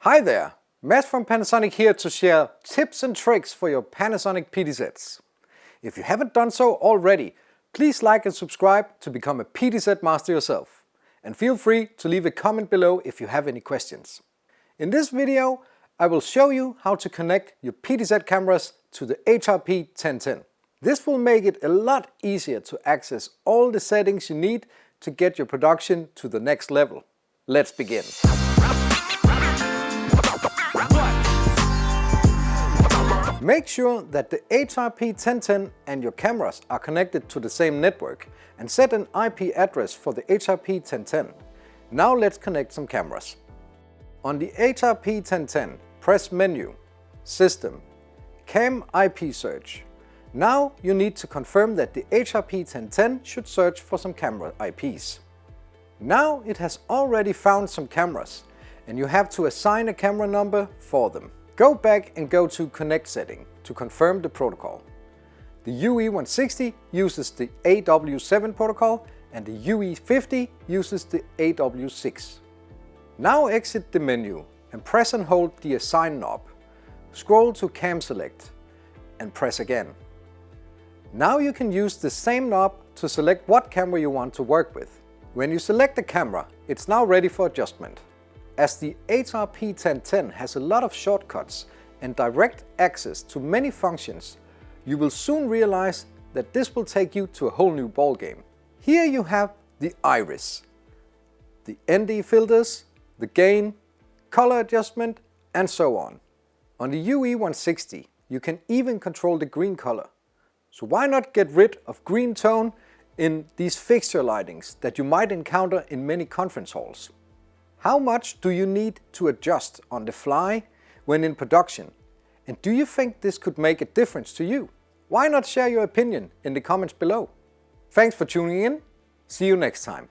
Hi there, Matt from Panasonic here to share tips and tricks for your Panasonic PTZs. If you haven't done so already, please like and subscribe to become a PTZ master yourself. And feel free to leave a comment below if you have any questions. In this video, I will show you how to connect your PTZ cameras to the HRP1010. This will make it a lot easier to access all the settings you need to get your production to the next level. Let's begin. Make sure that the HRP1010 and your cameras are connected to the same network and set an IP address for the HRP1010. Now let's connect some cameras. On the HRP1010, press Menu, System, Cam IP Search. Now you need to confirm that the HRP1010 should search for some camera IPs. Now it has already found some cameras and you have to assign a camera number for them. Go back and go to Connect setting to confirm the protocol. The UE160 uses the AW7 protocol and the UE50 uses the AW6. Now exit the menu and press and hold the Assign knob. Scroll to Cam Select and press again. Now you can use the same knob to select what camera you want to work with. When you select the camera, it's now ready for adjustment. As the HRP1010 has a lot of shortcuts and direct access to many functions, you will soon realize that this will take you to a whole new ballgame. Here you have the iris, the ND filters, the gain, color adjustment, and so on. On the UE160, you can even control the green color. So why not get rid of green tone in these fixture lightings that you might encounter in many conference halls? How much do you need to adjust on the fly when in production? And do you think this could make a difference to you? Why not share your opinion in the comments below? Thanks for tuning in. See you next time.